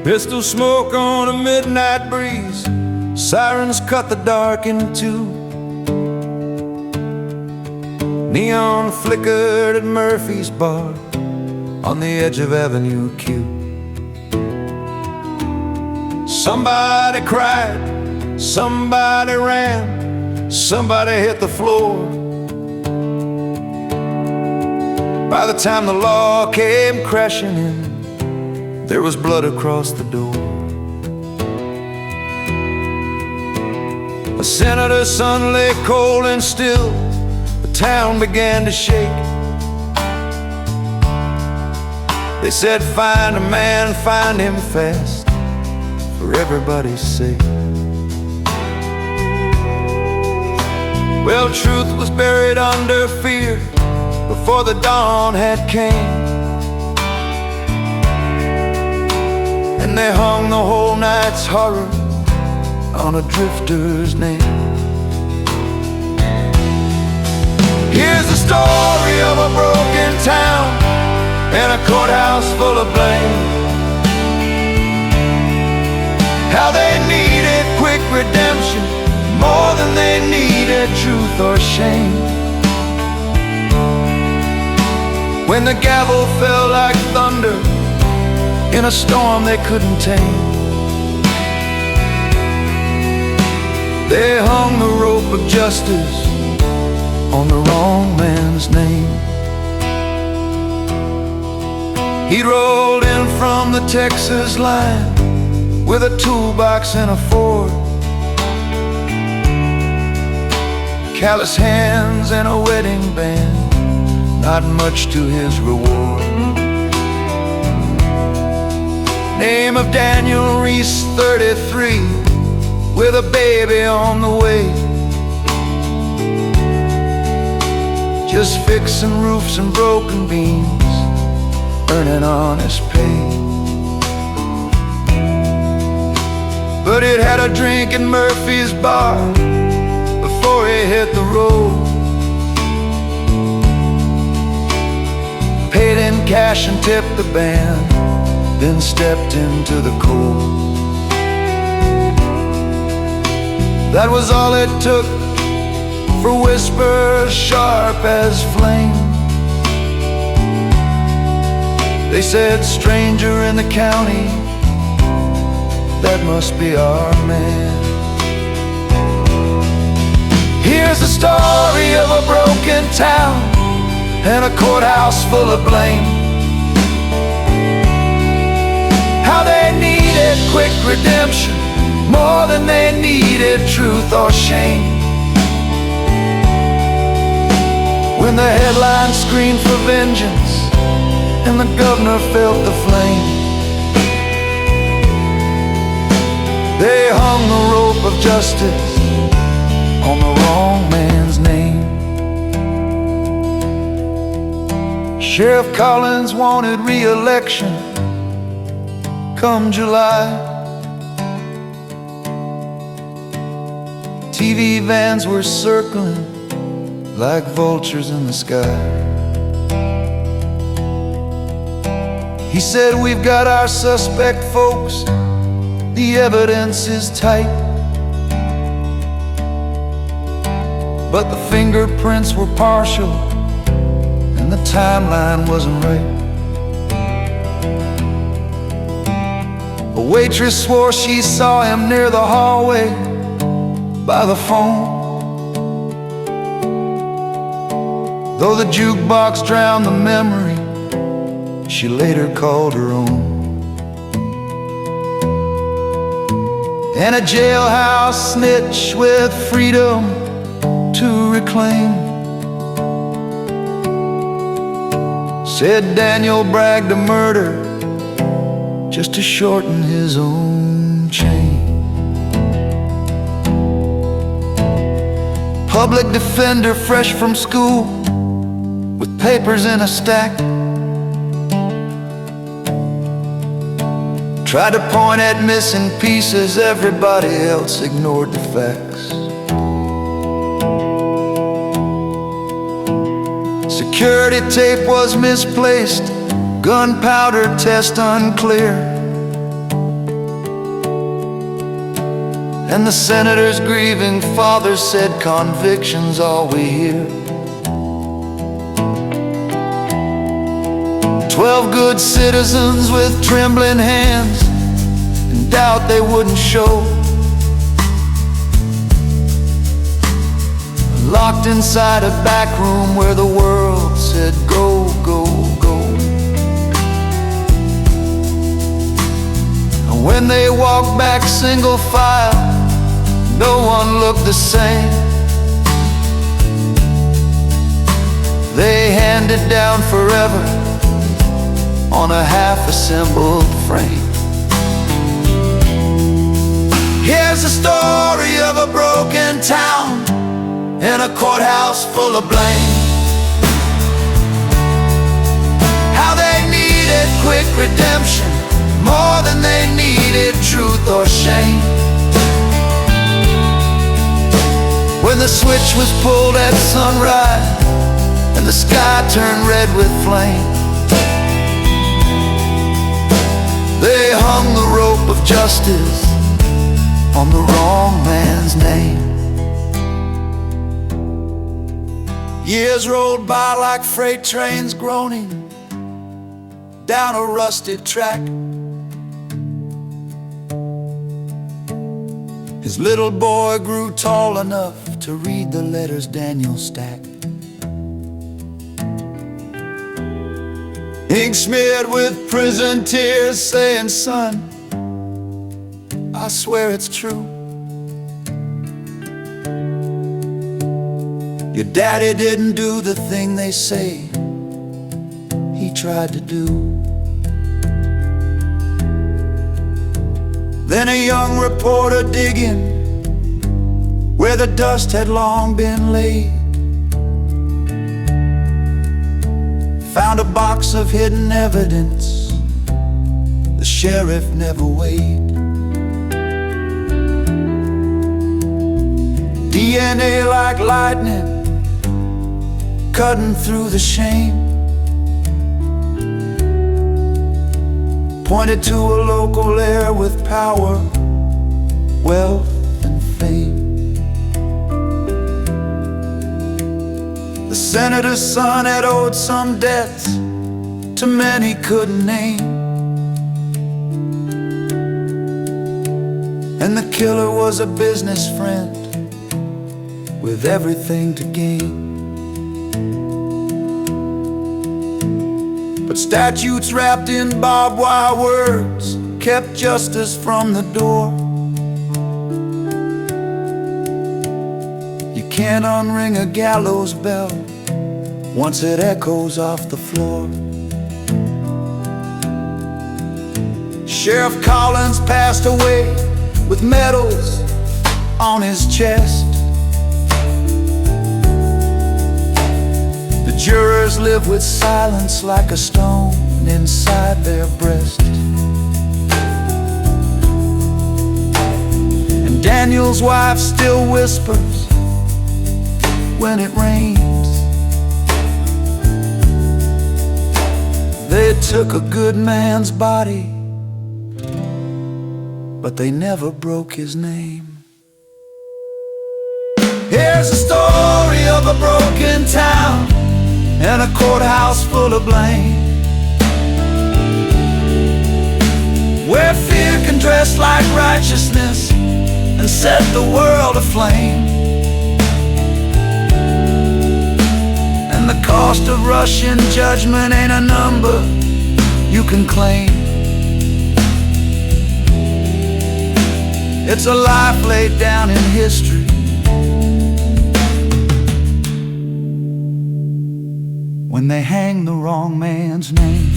Pistol smoke on a midnight breeze, sirens cut the dark in two. Neon flickered at Murphy's bar on the edge of Avenue Q. Somebody cried, somebody ran, somebody hit the floor. By the time the law came crashing in, there was blood across the door. A senator's son lay cold and still. The town began to shake. They said, find a man, find him fast, for everybody's sake. Well, truth was buried under fear before the dawn had came, and they hung the whole night's horror on a drifter's name. Here's the story of a broken town and a courthouse full of blame. How they needed quick redemption more than they needed truth or shame. When the gavel fell like thunder in a storm they couldn't tame, they hung the rope of justice on the wrong man's name. He rolled in from the Texas line with a toolbox and a Ford, callous hands and a wedding band, not much to his reward. Name of Daniel Reece, 33, with a baby on the way, just fixing roofs and broken beams, earning honest pay. But he'd had a drink in Murphy's bar before he hit the road, paid in cash and tipped the band, then stepped into the cold. That was all it took for whispers sharp as flame. They said, stranger in the county, that must be our man. Here's the story of a broken town and a courthouse full of blame. How they needed quick redemption more than they needed truth or shame. When the headlines screamed for vengeance and the governor felt the flame, they hung the rope of justice on the wrong man's name. Sheriff Collins wanted re-election come July. TV vans were circling like vultures in the sky. He said, we've got our suspect, folks, the evidence is tight, but the fingerprints were partial and the timeline wasn't right. A waitress swore she saw him near the hallway by the phone, though the jukebox drowned the memory, she later called her own. And a jailhouse snitch with freedom to reclaim said Daniel bragged to murder just to shorten his own chain. Public defender fresh from school with papers in a stack tried to point at missing pieces, everybody else ignored the facts. Security tape was misplaced, gunpowder test unclear. And the senator's grieving father said, conviction's all we hear. 12 good citizens with trembling hands, in doubt they wouldn't show, locked inside a back room where the world said, go, go, go. And when they walked back single file, no one looked the same. They handed down forever on a half-assembled frame. Here's the story of a broken town in a courthouse full of blame. How they needed quick redemption more than they needed truth or shame. When the switch was pulled at sunrise and the sky turned red with flame, they hung the rope of justice on the wrong man's name. Years rolled by like freight trains groaning down a rusted track. His little boy grew tall enough to read the letters Daniel stacked. Ink smeared with prison tears, saying, son, I swear it's true. Your daddy didn't do the thing they say he tried to do. Then a young reporter digging where the dust had long been laid found a box of hidden evidence the sheriff never weighed. DNA like lightning cutting through the shame, pointed to a local heir with power, wealth, and fame. The senator's son had owed some debts to men he couldn't name, and the killer was a business friend with everything to gain. But statutes wrapped in barbed wire words kept justice from the door. You can't unring a gallows bell once it echoes off the floor. Sheriff Collins passed away with medals on his chest. The jurors live with silence like a stone inside their breast. And Daniel's wife still whispers when it rains. They took a good man's body, but they never broke his name. Here's the story of a broken town and a courthouse full of blame, where fear can dress like righteousness and set the world aflame. And the cost of rushing judgment ain't a number you can claim. It's a life laid down in history when they hang the wrong man's name.